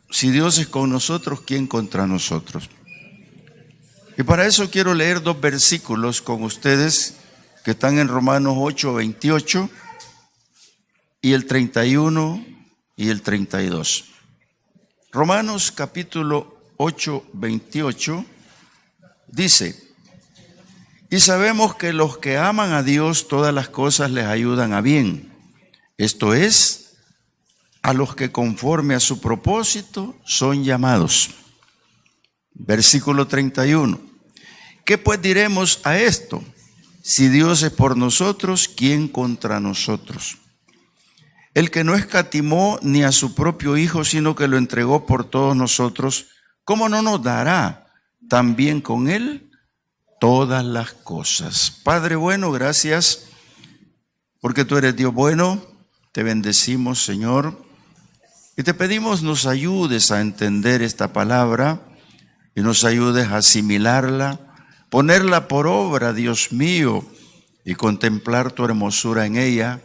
Si Dios es con nosotros, ¿quién contra nosotros? Y para eso quiero leer dos versículos con ustedes que están en Romanos 8:28 y el 31 y el 32. Romanos capítulo 8:28 dice: y sabemos que los que aman a Dios, todas las cosas les ayudan a bien. Esto es, a los que conforme a su propósito son llamados. Versículo 31. ¿Qué pues diremos a esto? Si Dios es por nosotros, ¿quién contra nosotros? El que no escatimó ni a su propio Hijo, sino que lo entregó por todos nosotros, ¿cómo no nos dará también con Él todas las cosas? Padre bueno, gracias porque tú eres Dios bueno. Te bendecimos, Señor, y te pedimos nos ayudes a entender esta palabra y nos ayudes a asimilarla, ponerla por obra, Dios mío, y contemplar tu hermosura en ella,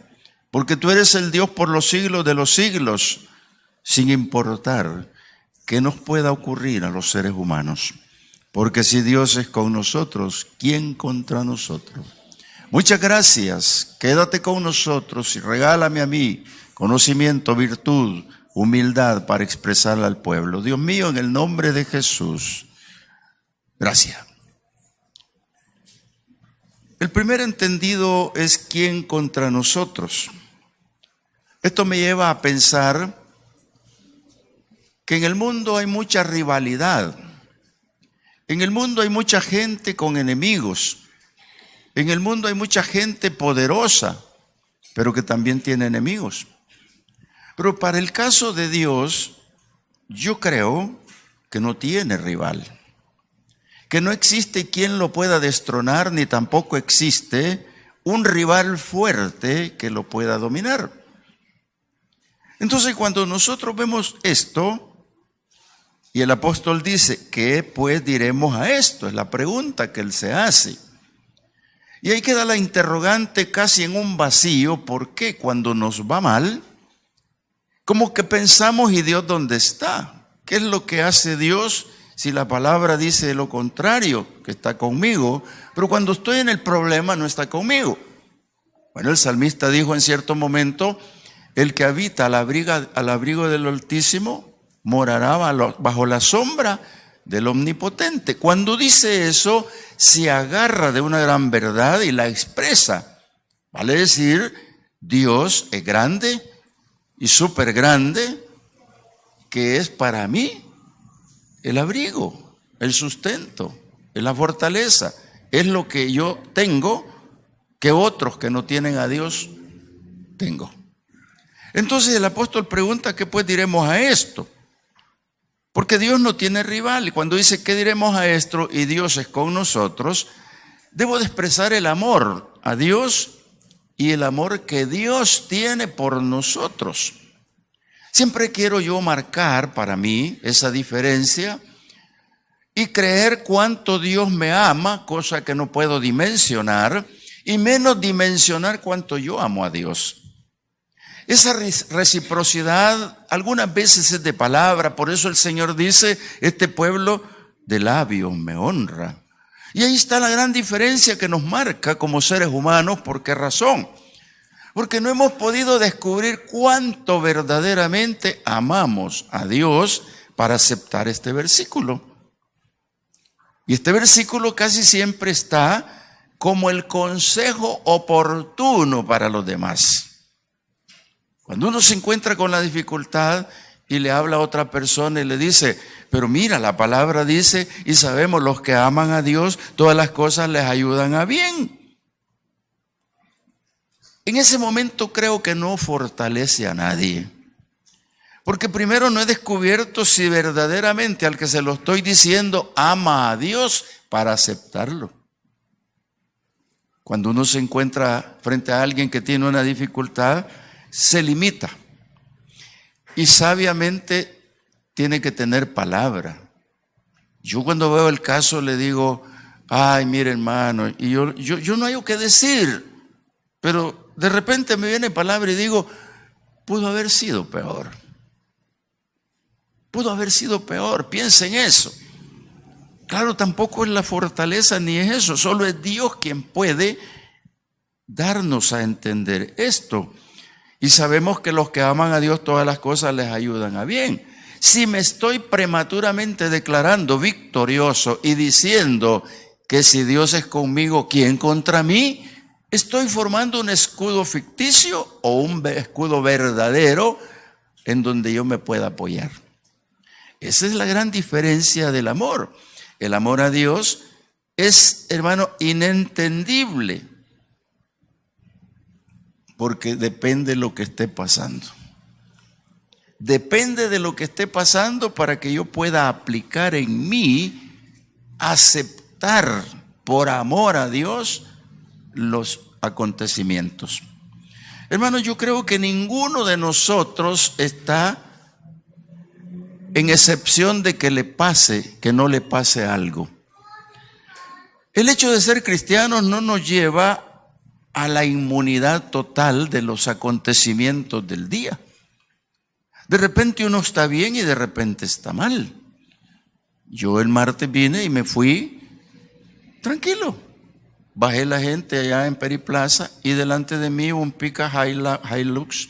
porque tú eres el Dios por los siglos de los siglos, sin importar qué nos pueda ocurrir a los seres humanos. Porque si Dios es con nosotros, ¿quién contra nosotros? Muchas gracias. Quédate con nosotros y regálame a mí conocimiento, virtud, humildad para expresarla al pueblo. Dios mío, en el nombre de Jesús. Gracias. El primer entendido es ¿quién contra nosotros? Esto me lleva a pensar que en el mundo hay mucha rivalidad. En el mundo hay mucha gente con enemigos. En el mundo hay mucha gente poderosa, pero que también tiene enemigos. Pero para el caso de Dios, yo creo que no tiene rival. Que no existe quien lo pueda destronar, ni tampoco existe un rival fuerte que lo pueda dominar. Entonces, cuando nosotros vemos esto, y el apóstol dice, ¿qué pues diremos a esto? Es la pregunta que él se hace. Y ahí queda la interrogante casi en un vacío. ¿Por qué cuando nos va mal, como que pensamos, ¿y Dios dónde está? ¿Qué es lo que hace Dios si la palabra dice lo contrario, que está conmigo? Pero cuando estoy en el problema no está conmigo. Bueno, el salmista dijo en cierto momento, el que habita al abrigo del Altísimo morará bajo la sombra del Omnipotente. Cuando dice eso, se agarra de una gran verdad y la expresa. Vale decir, Dios es grande y súper grande, que es para mí el abrigo, el sustento, es la fortaleza, es lo que yo tengo que otros que no tienen a Dios tengo. Entonces el apóstol pregunta, ¿qué pues diremos a esto? Porque Dios no tiene rival. Y cuando dice, ¿qué diremos a esto? Y Dios es con nosotros, debo de expresar el amor a Dios y el amor que Dios tiene por nosotros. Siempre quiero yo marcar para mí esa diferencia y creer cuánto Dios me ama, cosa que no puedo dimensionar, y menos dimensionar cuánto yo amo a Dios. Esa reciprocidad algunas veces es de palabra, por eso el Señor dice, este pueblo de labios me honra. Y ahí está la gran diferencia que nos marca como seres humanos. ¿Por qué razón? Porque no hemos podido descubrir cuánto verdaderamente amamos a Dios para aceptar este versículo. Y este versículo casi siempre está como el consejo oportuno para los demás. Cuando uno se encuentra con la dificultad y le habla a otra persona y le dice, pero mira, la palabra dice, y sabemos los que aman a Dios, todas las cosas les ayudan a bien. En ese momento creo que no fortalece a nadie. Porque primero no he descubierto si verdaderamente al que se lo estoy diciendo ama a Dios para aceptarlo. Cuando uno se encuentra frente a alguien que tiene una dificultad, se limita y sabiamente tiene que tener palabra. Yo cuando veo el caso le digo, Ay, mire hermano, y yo no hay qué decir, pero de repente me viene palabra y digo, pudo haber sido peor. Pudo haber sido peor, piensa en eso. Claro, tampoco es la fortaleza ni es eso, solo es Dios quien puede darnos a entender esto. Y sabemos que los que aman a Dios todas las cosas les ayudan a bien. Si me estoy prematuramente declarando victorioso y diciendo que si Dios es conmigo, ¿quién contra mí? ¿Estoy formando un escudo ficticio o un escudo verdadero en donde yo me pueda apoyar? Esa es la gran diferencia del amor. El amor a Dios es, hermano, inentendible, porque depende de lo que esté pasando. Depende de lo que esté pasando para que yo pueda aplicar en mí, aceptar por amor a Dios los acontecimientos. Hermano, yo creo que ninguno de nosotros está en excepción de que no le pase algo. El hecho de ser cristianos no nos lleva a la inmunidad total de los acontecimientos del día. De repente uno está bien y de repente está mal. Yo el martes vine y me fui tranquilo. Bajé la gente allá en Periplaza y delante de mí un pica Hilux.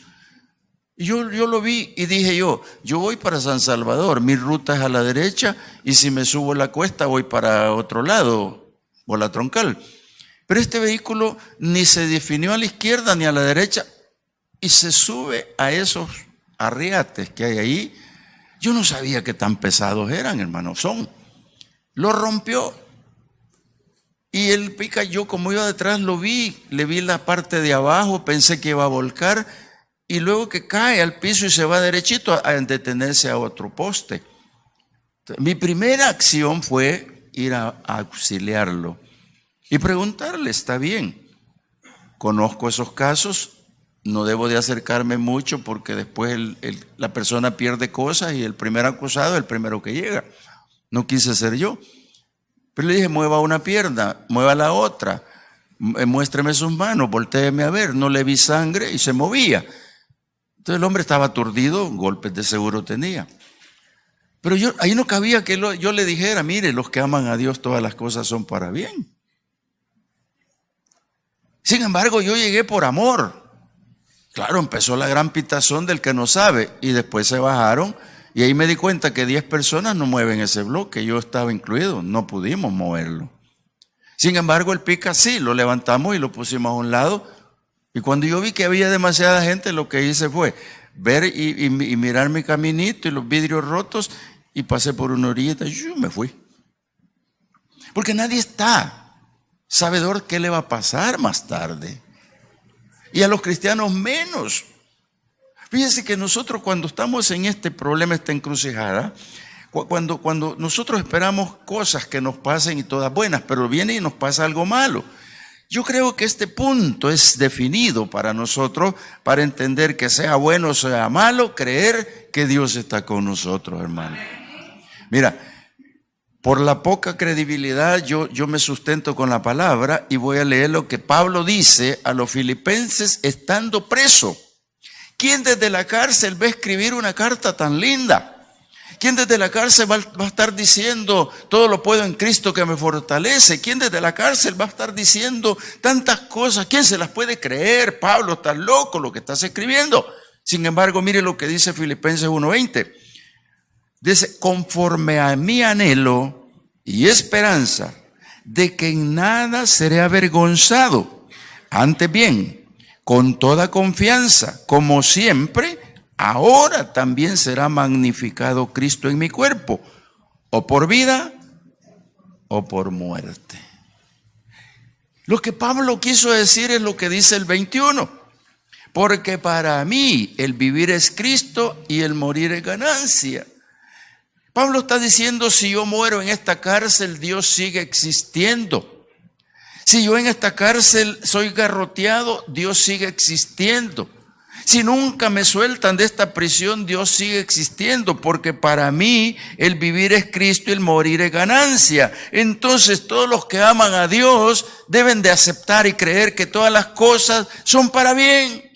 Y yo lo vi y dije yo voy para San Salvador, mi ruta es a la derecha y si me subo la cuesta voy para otro lado, o la troncal. Pero este vehículo ni se definió a la izquierda ni a la derecha y se sube a esos arriates que hay ahí. Yo no sabía que tan pesados eran, hermano, lo rompió. Y el pica, yo como iba detrás lo vi, le vi la parte de abajo, pensé que iba a volcar y luego que cae al piso y se va derechito a detenerse a otro poste. Mi primera acción fue ir a auxiliarlo y preguntarle, ¿está bien? Conozco esos casos, no debo de acercarme mucho porque después la persona pierde cosas y el primer acusado es el primero que llega. No quise ser yo. Pero le dije, mueva una pierna, mueva la otra, muéstreme sus manos, voltéeme a ver. No le vi sangre y se movía. Entonces el hombre estaba aturdido, golpes de seguro tenía. Pero ahí no cabía que yo le dijera, mire, los que aman a Dios todas las cosas son para bien. Sin embargo, yo llegué por amor. Claro, empezó la gran pitazón del que no sabe y después se bajaron. Y ahí me di cuenta que 10 personas no mueven ese bloque, yo estaba incluido, no pudimos moverlo. Sin embargo, el pica sí, lo levantamos y lo pusimos a un lado. Y cuando yo vi que había demasiada gente, lo que hice fue ver y mirar mi caminito y los vidrios rotos y pasé por una orillita y yo me fui. Porque nadie está sabedor qué le va a pasar más tarde. Y a los cristianos menos. Fíjense que nosotros cuando estamos en este problema, esta encrucijada, cuando nosotros esperamos cosas que nos pasen y todas buenas, pero viene y nos pasa algo malo. Yo creo que este punto es definido para nosotros, para entender que sea bueno o sea malo, creer que Dios está con nosotros, hermano. Mira, por la poca credibilidad yo me sustento con la palabra y voy a leer lo que Pablo dice a los filipenses estando preso. ¿Quién desde la cárcel va a escribir una carta tan linda? ¿Quién desde la cárcel va a estar diciendo todo lo puedo en Cristo que me fortalece? ¿Quién desde la cárcel va a estar diciendo tantas cosas? ¿Quién se las puede creer? Pablo, estás loco lo que estás escribiendo. Sin embargo, mire lo que dice Filipenses 1:20. Dice, conforme a mi anhelo y esperanza de que en nada seré avergonzado, antes bien, con toda confianza, como siempre, ahora también será magnificado Cristo en mi cuerpo, o por vida o por muerte. Lo que Pablo quiso decir es lo que dice el 21. Porque para mí el vivir es Cristo y el morir es ganancia. Pablo está diciendo, si yo muero en esta cárcel, Dios sigue existiendo. Si yo en esta cárcel soy garroteado, Dios sigue existiendo. Si nunca me sueltan de esta prisión, Dios sigue existiendo, porque para mí el vivir es Cristo y el morir es ganancia. Entonces todos los que aman a Dios deben de aceptar y creer que todas las cosas son para bien.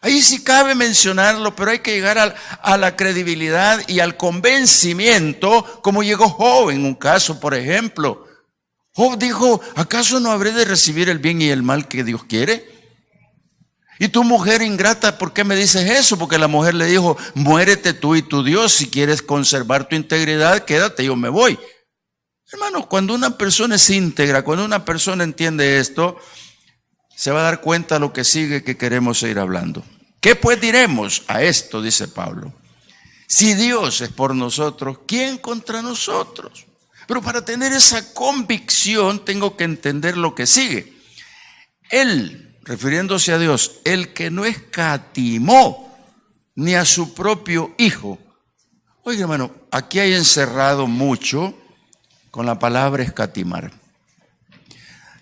Ahí sí cabe mencionarlo, pero hay que llegar a la credibilidad y al convencimiento, como llegó Job en un caso, por ejemplo. Job dijo, ¿acaso no habré de recibir el bien y el mal que Dios quiere? Y tú, mujer ingrata, ¿por qué me dices eso? Porque la mujer le dijo, muérete tú y tu Dios, si quieres conservar tu integridad, quédate, yo me voy. Hermanos, cuando una persona es íntegra, cuando una persona entiende esto, se va a dar cuenta de lo que sigue que queremos seguir hablando. ¿Qué pues diremos a esto? Dice Pablo. Si Dios es por nosotros, ¿quién contra nosotros? Pero para tener esa convicción tengo que entender lo que sigue. Él, refiriéndose a Dios, el que no escatimó ni a su propio Hijo. Oiga, hermano, aquí hay encerrado mucho con la palabra escatimar.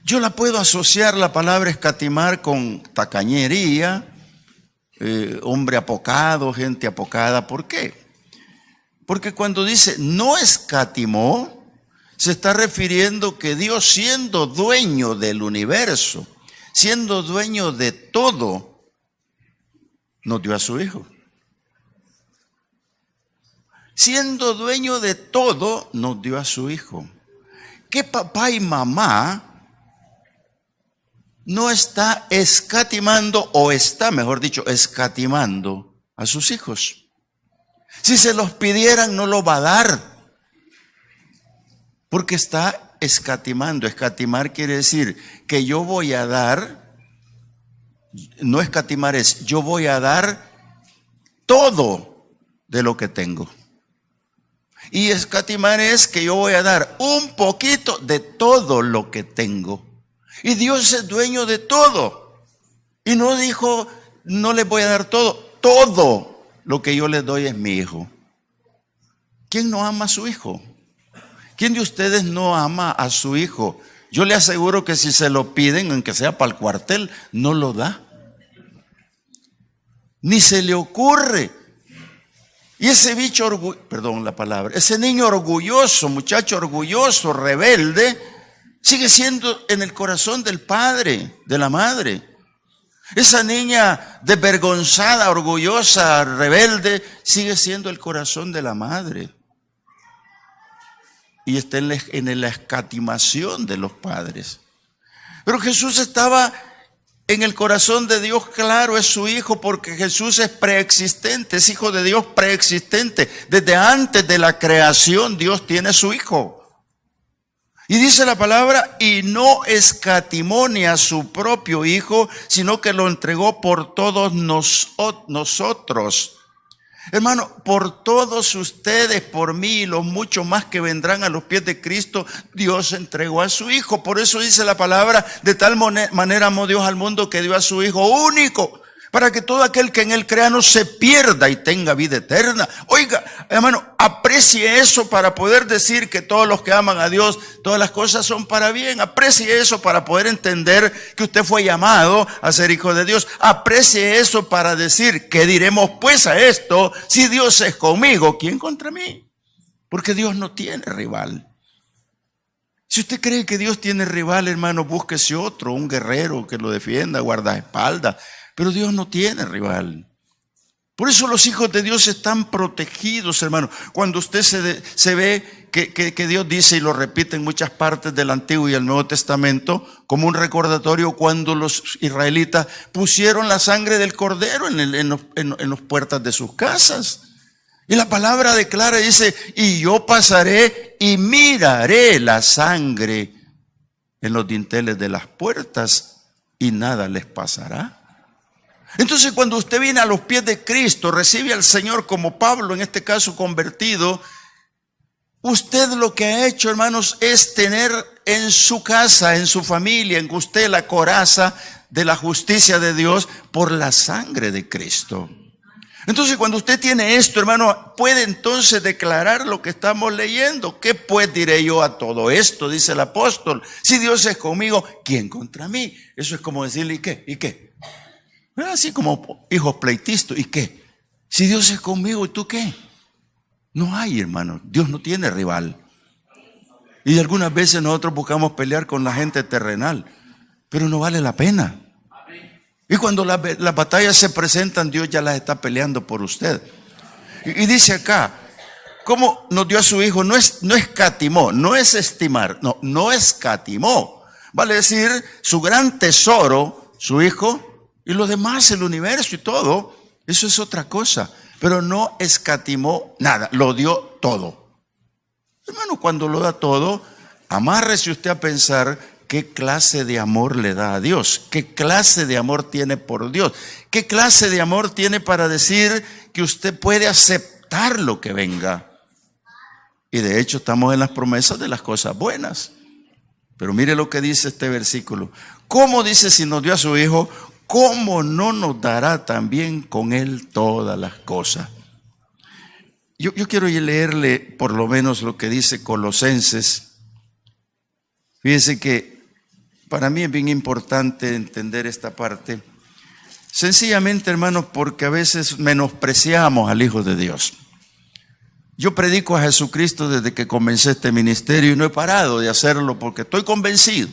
Yo la puedo asociar la palabra escatimar con tacañería, hombre apocado, gente apocada. ¿Por qué? Porque cuando dice no escatimó, se está refiriendo que Dios, siendo dueño del universo, siendo dueño de todo, nos dio a su Hijo. Siendo dueño de todo, nos dio a su Hijo. ¿Qué papá y mamá no está escatimando, o está, mejor dicho, escatimando a sus hijos? Si se los pidieran, no lo va a dar, porque está escatimando. Escatimar quiere decir que yo voy a dar, no escatimar es, yo voy a dar todo de lo que tengo. Y escatimar es que yo voy a dar un poquito de todo lo que tengo. Y Dios es dueño de todo. Y no dijo, no les voy a dar todo. Todo lo que yo les doy es mi hijo. ¿Quién no ama a su hijo? ¿Quién de ustedes no ama a su hijo? Yo le aseguro que si se lo piden, aunque sea para el cuartel, no lo da. Ni se le ocurre. Y ese bicho ese niño orgulloso, muchacho orgulloso, rebelde, sigue siendo en el corazón del padre, de la madre. Esa niña desvergonzada, orgullosa, rebelde, sigue siendo el corazón de la madre. Y está en la escatimación de los padres. Pero Jesús estaba en el corazón de Dios, claro, es su Hijo, porque Jesús es preexistente, es Hijo de Dios preexistente. Desde antes de la creación Dios tiene su Hijo. Y dice la palabra, y no escatimó ni a su propio Hijo, sino que lo entregó por todos nosotros. Hermano, por todos ustedes, por mí y los muchos más que vendrán a los pies de Cristo, Dios entregó a su Hijo. Por eso dice la palabra, de tal manera amó Dios al mundo que dio a su Hijo único, para que todo aquel que en Él crea no se pierda y tenga vida eterna. Oiga, hermano, aprecie eso para poder decir que todos los que aman a Dios, todas las cosas son para bien. Aprecie eso para poder entender que usted fue llamado a ser hijo de Dios. Aprecie eso para decir, ¿qué diremos pues a esto? Si Dios es conmigo, ¿quién contra mí? Porque Dios no tiene rival. Si usted cree que Dios tiene rival, hermano, búsquese otro, un guerrero que lo defienda, guardaespaldas. Pero Dios no tiene rival. Por eso los hijos de Dios están protegidos, hermano. Cuando usted se ve que Dios dice, y lo repite en muchas partes del Antiguo y el Nuevo Testamento, como un recordatorio, cuando los israelitas pusieron la sangre del cordero en las puertas de sus casas. Y la palabra declara, dice, y yo pasaré y miraré la sangre en los dinteles de las puertas y nada les pasará. Entonces, cuando usted viene a los pies de Cristo, recibe al Señor como Pablo, en este caso convertido, usted lo que ha hecho, hermanos, es tener en su casa, en su familia, en usted la coraza de la justicia de Dios por la sangre de Cristo. Entonces, cuando usted tiene esto, hermano, puede entonces declarar lo que estamos leyendo. ¿Qué pues diré yo a todo esto? Dice el apóstol. Si Dios es conmigo, ¿quién contra mí? Eso es como decirle, ¿y qué? ¿Y qué? Así como hijos pleitistas. ¿Y qué? Si Dios es conmigo, ¿y tú qué? No hay, hermano. Dios no tiene rival. Y algunas veces nosotros buscamos pelear con la gente terrenal, pero no vale la pena. Y cuando las batallas se presentan, Dios ya las está peleando por usted. Y dice acá, ¿cómo nos dio a su Hijo? No escatimó, no es estimar, no escatimó. Vale decir, su gran tesoro, su Hijo, y lo demás, el universo y todo, eso es otra cosa. Pero no escatimó nada, lo dio todo. Hermano, cuando lo da todo, amárrese usted a pensar qué clase de amor le da a Dios, qué clase de amor tiene por Dios, qué clase de amor tiene para decir que usted puede aceptar lo que venga. Y de hecho estamos en las promesas de las cosas buenas. Pero mire lo que dice este versículo. ¿Cómo dice si nos dio a su Hijo? ¿Cómo no nos dará también con Él todas las cosas? Yo quiero leerle por lo menos lo que dice Colosenses. Fíjense que para mí es bien importante entender esta parte. Sencillamente, hermanos, porque a veces menospreciamos al Hijo de Dios. Yo predico a Jesucristo desde que comencé este ministerio y no he parado de hacerlo porque estoy convencido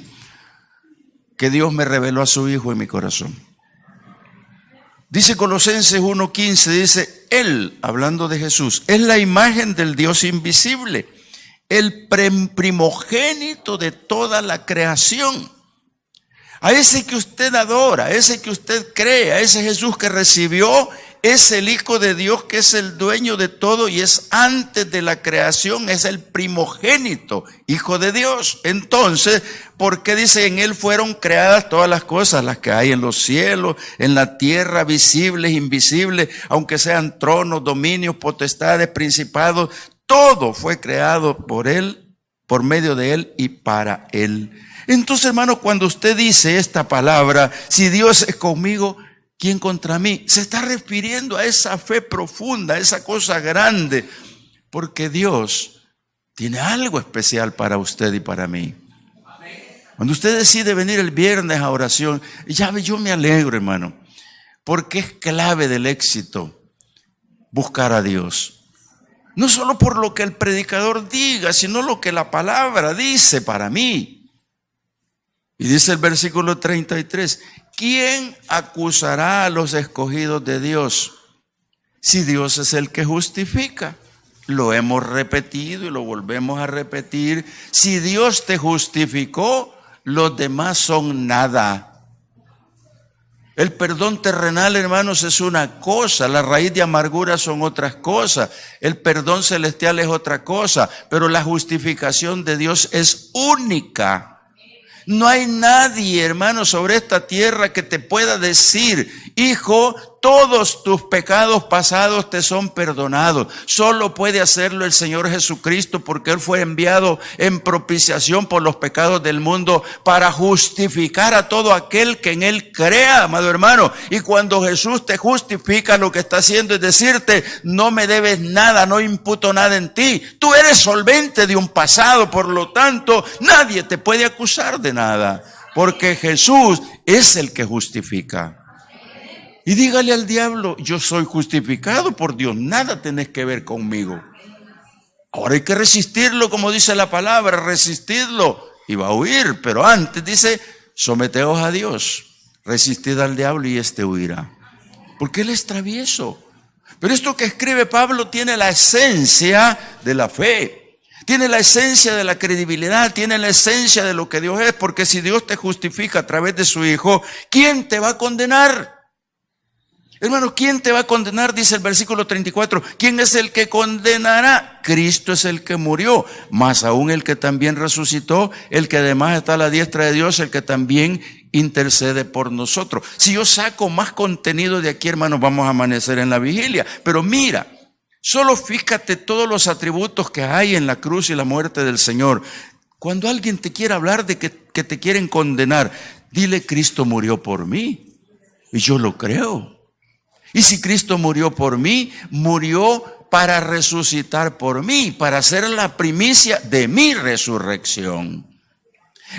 que Dios me reveló a su Hijo en mi corazón. Dice Colosenses 1:15, dice, Él, hablando de Jesús, es la imagen del Dios invisible, el primogénito de toda la creación. A ese que usted adora, a ese que usted cree, a ese Jesús que recibió, es el Hijo de Dios que es el dueño de todo y es antes de la creación, es el primogénito, Hijo de Dios. Entonces, ¿por qué dice en Él fueron creadas todas las cosas, las que hay en los cielos, en la tierra, visibles, invisibles, aunque sean tronos, dominios, potestades, principados? Todo fue creado por Él, por medio de Él y para Él. Entonces, hermano, cuando usted dice esta palabra, si Dios es conmigo, ¿quién contra mí? Se está refiriendo a esa fe profunda, a esa cosa grande, porque Dios tiene algo especial para usted y para mí. Cuando usted decide venir el viernes a oración, yo me alegro, hermano, porque es clave del éxito buscar a Dios. No solo por lo que el predicador diga, sino lo que la palabra dice para mí. Y dice el versículo 33, ¿quién acusará a los escogidos de Dios? Si Dios es el que justifica. Lo hemos repetido y lo volvemos a repetir. Si Dios te justificó, los demás son nada. El perdón terrenal, hermanos, es una cosa. La raíz de amargura son otras cosas. El perdón celestial es otra cosa. Pero la justificación de Dios es única. No hay nadie, hermano, sobre esta tierra que te pueda decir, hijo, todos tus pecados pasados te son perdonados. Solo puede hacerlo el Señor Jesucristo, porque Él fue enviado en propiciación por los pecados del mundo para justificar a todo aquel que en Él crea, amado hermano. Y cuando Jesús te justifica, lo que está haciendo es decirte, no me debes nada, no imputo nada en ti. Tú eres solvente de un pasado, por lo tanto, nadie te puede acusar de nada, porque Jesús es el que justifica. Y dígale al diablo, yo soy justificado por Dios, nada tenés que ver conmigo. Ahora hay que resistirlo, como dice la palabra, resistidlo y va a huir. Pero antes dice, someteos a Dios, resistid al diablo y éste huirá. Porque Él es travieso. Pero esto que escribe Pablo tiene la esencia de la fe. Tiene la esencia de la credibilidad, tiene la esencia de lo que Dios es. Porque si Dios te justifica a través de su Hijo, ¿quién te va a condenar? Hermano, ¿quién te va a condenar? Dice el versículo 34. ¿Quién es el que condenará? Cristo es el que murió, más aún el que también resucitó, el que además está a la diestra de Dios, el que también intercede por nosotros. Si yo saco más contenido de aquí, hermanos, vamos a amanecer en la vigilia. Pero mira, solo fíjate todos los atributos que hay en la cruz y la muerte del Señor. Cuando alguien te quiera hablar de que te quieren condenar, dile, Cristo murió por mí. Y yo lo creo. Y si Cristo murió por mí, murió para resucitar por mí, para ser la primicia de mi resurrección.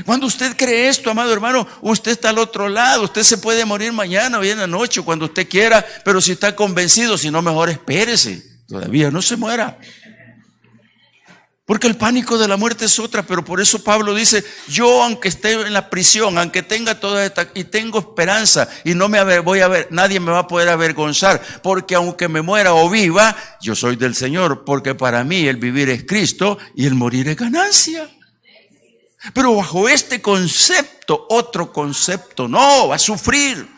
Cuando usted cree esto, amado hermano, usted está al otro lado. Usted se puede morir mañana o en la noche, cuando usted quiera, pero si está convencido, si no, mejor espérese. Todavía no se muera. Porque el pánico de la muerte es otra, pero por eso Pablo dice, yo aunque esté en la prisión, aunque tenga toda esta, y tengo esperanza, y no me voy a ver, nadie me va a poder avergonzar, porque aunque me muera o viva, yo soy del Señor, porque para mí el vivir es Cristo y el morir es ganancia. Pero bajo este concepto, otro concepto, no, va a sufrir.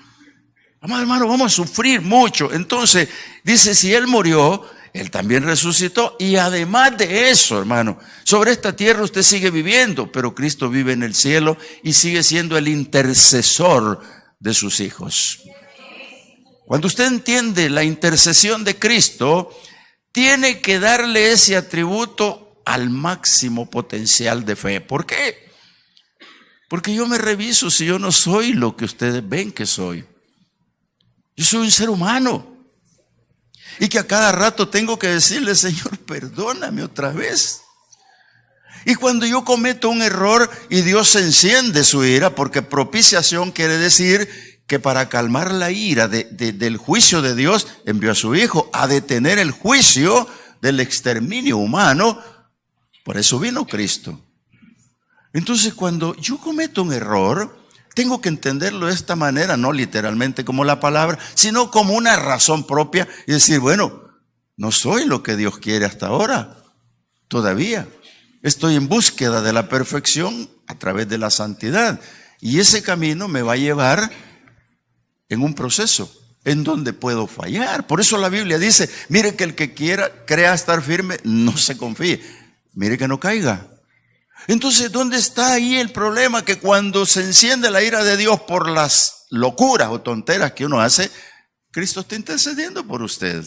Amado hermano, vamos a sufrir mucho. Entonces, dice, si Él murió, Él también resucitó. Y además de eso, hermano, sobre esta tierra usted sigue viviendo, pero Cristo vive en el cielo y sigue siendo el intercesor de sus hijos. Cuando usted entiende la intercesión de Cristo, tiene que darle ese atributo al máximo potencial de fe. ¿Por qué? Porque yo me reviso si yo no soy lo que ustedes ven que soy. Yo soy un ser humano. Y que a cada rato tengo que decirle, Señor, perdóname otra vez. Y cuando yo cometo un error y Dios se enciende su ira, porque propiciación quiere decir que para calmar la ira del juicio de Dios, envió a su Hijo a detener el juicio del exterminio humano. Por eso vino Cristo. Entonces, cuando yo cometo un error, tengo que entenderlo de esta manera, no literalmente como la palabra, sino como una razón propia y decir, bueno, no soy lo que Dios quiere hasta ahora, todavía. Estoy en búsqueda de la perfección a través de la santidad. Y ese camino me va a llevar en un proceso en donde puedo fallar. Por eso la Biblia dice, mire que el que crea estar firme, no se confíe. Mire que no caiga. Entonces, ¿dónde está ahí el problema? Que cuando se enciende la ira de Dios por las locuras o tonteras que uno hace, Cristo está intercediendo por usted.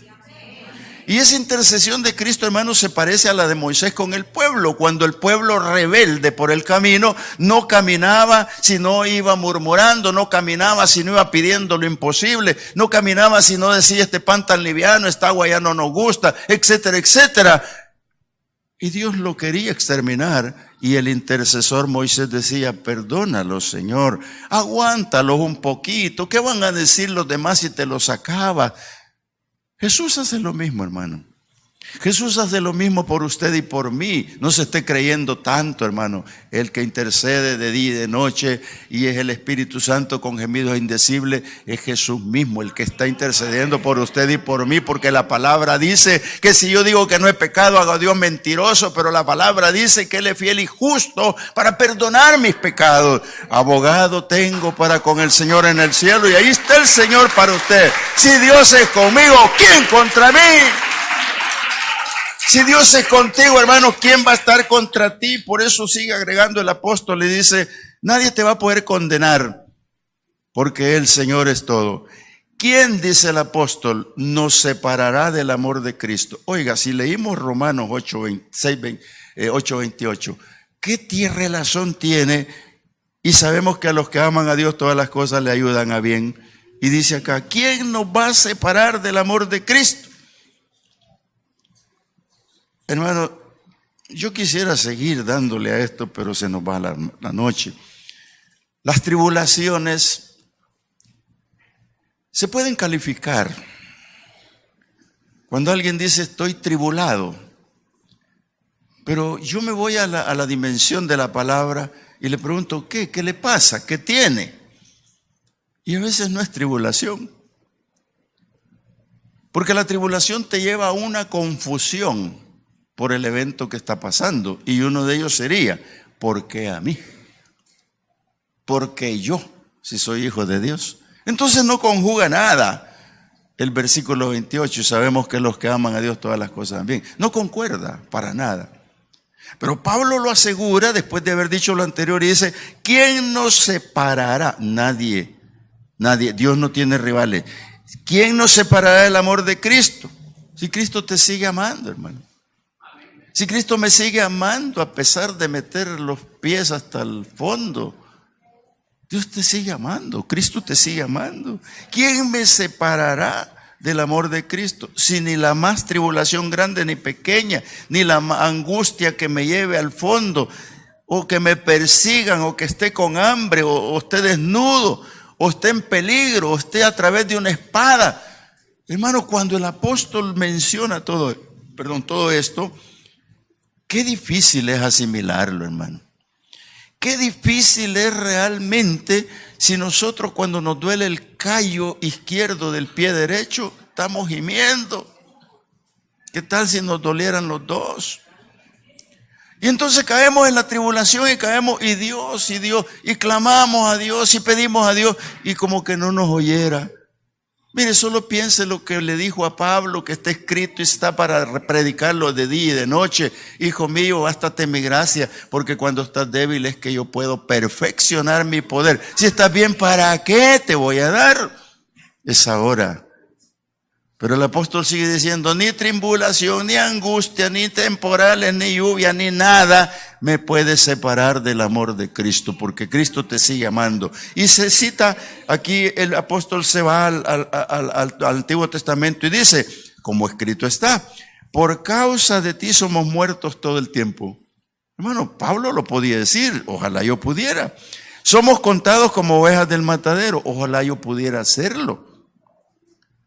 Y esa intercesión de Cristo, hermanos, se parece a la de Moisés con el pueblo. Cuando el pueblo rebelde por el camino no caminaba si no iba murmurando, no caminaba si no iba pidiendo lo imposible, no caminaba si no decía este pan tan liviano, esta agua ya no nos gusta, etcétera, etcétera. Y Dios lo quería exterminar y el intercesor Moisés decía, perdónalos, Señor, aguántalos un poquito, ¿qué van a decir los demás si te los acabas? Jesús hace lo mismo, hermano. Jesús hace lo mismo por usted y por mí. No se esté creyendo tanto, hermano. El que intercede de día y de noche y es el Espíritu Santo con gemidos indecibles, es Jesús mismo el que está intercediendo por usted y por mí, porque la palabra dice que si yo digo que no he pecado, hago a Dios mentiroso, pero la palabra dice que Él es fiel y justo para perdonar mis pecados. Abogado tengo para con el Señor en el cielo, y ahí está el Señor para usted. Si Dios es conmigo, ¿quién contra mí? Si Dios es contigo, hermano, ¿quién va a estar contra ti? Por eso sigue agregando el apóstol y dice, nadie te va a poder condenar, porque el Señor es todo. ¿Quién, dice el apóstol, nos separará del amor de Cristo? Oiga, si leímos Romanos 8:28, ¿qué relación tiene? Y sabemos que a los que aman a Dios todas las cosas le ayudan a bien. Y dice acá, ¿quién nos va a separar del amor de Cristo? Hermano, yo quisiera seguir dándole a esto, pero se nos va la noche. Las tribulaciones se pueden calificar. Cuando alguien dice estoy tribulado, pero yo me voy a la dimensión de la palabra y le pregunto, ¿qué le pasa? ¿Qué tiene? Y a veces no es tribulación. Porque la tribulación te lleva a una confusión por el evento que está pasando. Y uno de ellos sería, ¿por qué a mí? ¿Por qué yo, si soy hijo de Dios? Entonces no conjuga nada el versículo 28. Sabemos que los que aman a Dios todas las cosas van bien. No concuerda para nada. Pero Pablo lo asegura después de haber dicho lo anterior y dice, ¿quién nos separará? Nadie. Nadie. Dios no tiene rivales. ¿Quién nos separará del amor de Cristo? Si Cristo te sigue amando, hermano. Si Cristo me sigue amando a pesar de meter los pies hasta el fondo, Dios te sigue amando, Cristo te sigue amando. ¿Quién me separará del amor de Cristo? Si ni la más tribulación grande ni pequeña, ni la angustia que me lleve al fondo, o que me persigan, o que esté con hambre, o esté desnudo, o esté en peligro, o esté a través de una espada. Hermano, cuando el apóstol menciona todo esto, qué difícil es asimilarlo, hermano. Qué difícil es realmente si nosotros, cuando nos duele el callo izquierdo del pie derecho, estamos gimiendo. ¿Qué tal si nos dolieran los dos? Y entonces caemos en la tribulación y Dios, y clamamos a Dios y pedimos a Dios y como que no nos oyera. Mire, solo piense lo que le dijo a Pablo, que está escrito y está para predicarlo de día y de noche. Hijo mío, bástate mi gracia, porque cuando estás débil es que yo puedo perfeccionar mi poder. Si estás bien, ¿para qué te voy a dar? Es ahora. Pero el apóstol sigue diciendo, ni tribulación, ni angustia, ni temporales, ni lluvia, ni nada me puede separar del amor de Cristo, porque Cristo te sigue amando. Y se cita aquí, el apóstol se va al Antiguo Testamento y dice, como escrito está, por causa de ti somos muertos todo el tiempo. Hermano, Pablo lo podía decir, ojalá yo pudiera. Somos contados como ovejas del matadero, ojalá yo pudiera hacerlo.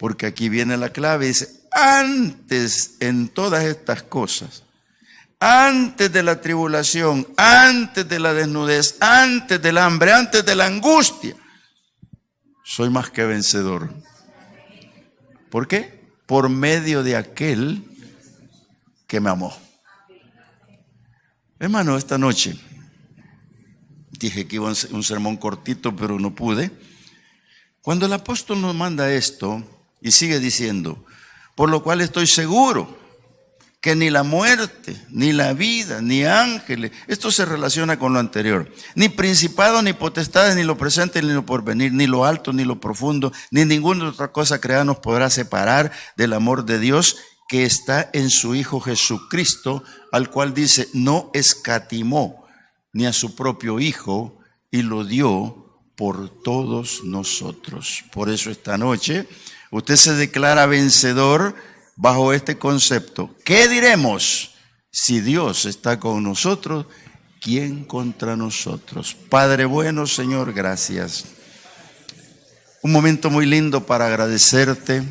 Porque aquí viene la clave, dice, antes en todas estas cosas, antes de la tribulación, antes de la desnudez, antes del hambre, antes de la angustia, soy más que vencedor. ¿Por qué? Por medio de aquel que me amó. Hermano, esta noche, dije que iba un sermón cortito, pero no pude. Cuando el apóstol nos manda esto, y sigue diciendo, por lo cual estoy seguro que ni la muerte, ni la vida, ni ángeles, esto se relaciona con lo anterior, ni principados, ni potestades, ni lo presente, ni lo porvenir, ni lo alto, ni lo profundo, ni ninguna otra cosa creada nos podrá separar del amor de Dios que está en su Hijo Jesucristo, al cual dice, no escatimó ni a su propio Hijo y lo dio por todos nosotros. Por eso esta noche usted se declara vencedor bajo este concepto. ¿Qué diremos? Si Dios está con nosotros, ¿quién contra nosotros? Padre bueno, Señor, gracias. Un momento muy lindo para agradecerte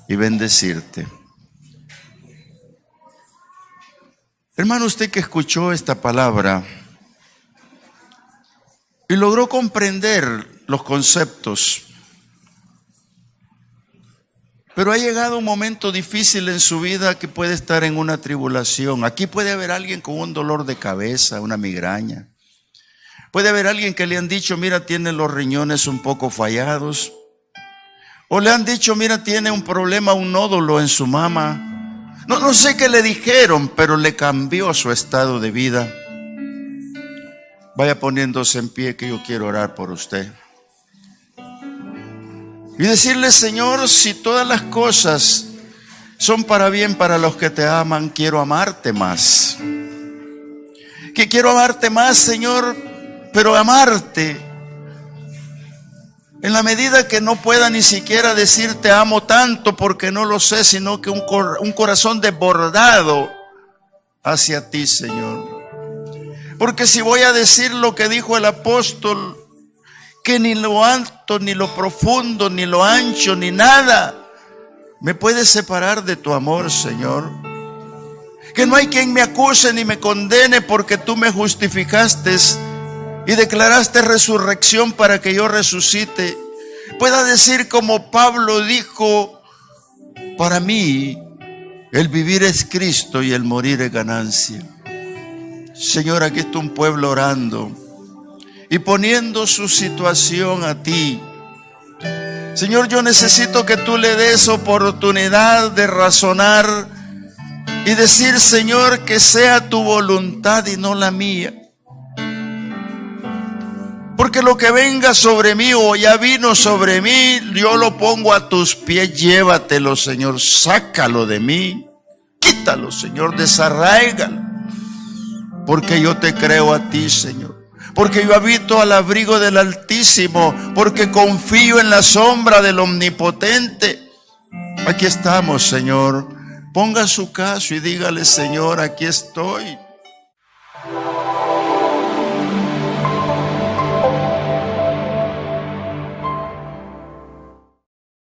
y bendecirte. Hermano, usted que escuchó esta palabra y logró comprender los conceptos, pero ha llegado un momento difícil en su vida que puede estar en una tribulación. Aquí puede haber alguien con un dolor de cabeza, una migraña. Puede haber alguien que le han dicho, mira, tiene los riñones un poco fallados. O le han dicho, mira, tiene un problema, un nódulo en su mama. No sé qué le dijeron, pero le cambió su estado de vida. Vaya poniéndose en pie que yo quiero orar por usted. Y decirle, Señor, si todas las cosas son para bien para los que te aman, quiero amarte más. Que quiero amarte más, Señor, pero amarte en la medida que no pueda ni siquiera decir te amo tanto porque no lo sé, sino que un corazón desbordado hacia ti, Señor. Porque si voy a decir lo que dijo el apóstol, que ni lo alto, ni lo profundo, ni lo ancho, ni nada me puede separar de tu amor, Señor. Que no hay quien me acuse ni me condene porque tú me justificaste y declaraste resurrección para que yo resucite. Pueda decir como Pablo dijo, para mí el vivir es Cristo y el morir es ganancia. Señor, aquí está un pueblo orando y poniendo su situación a ti. Señor, yo necesito que tú le des oportunidad de razonar y decir, Señor, que sea tu voluntad y no la mía. Porque lo que venga sobre mí o ya vino sobre mí, yo lo pongo a tus pies. Llévatelo, Señor, sácalo de mí. Quítalo, Señor, desarráigalo. Porque yo te creo a ti, Señor. Porque yo habito al abrigo del Altísimo, porque confío en la sombra del Omnipotente. Aquí estamos, Señor. Ponga su caso y dígale, Señor, aquí estoy.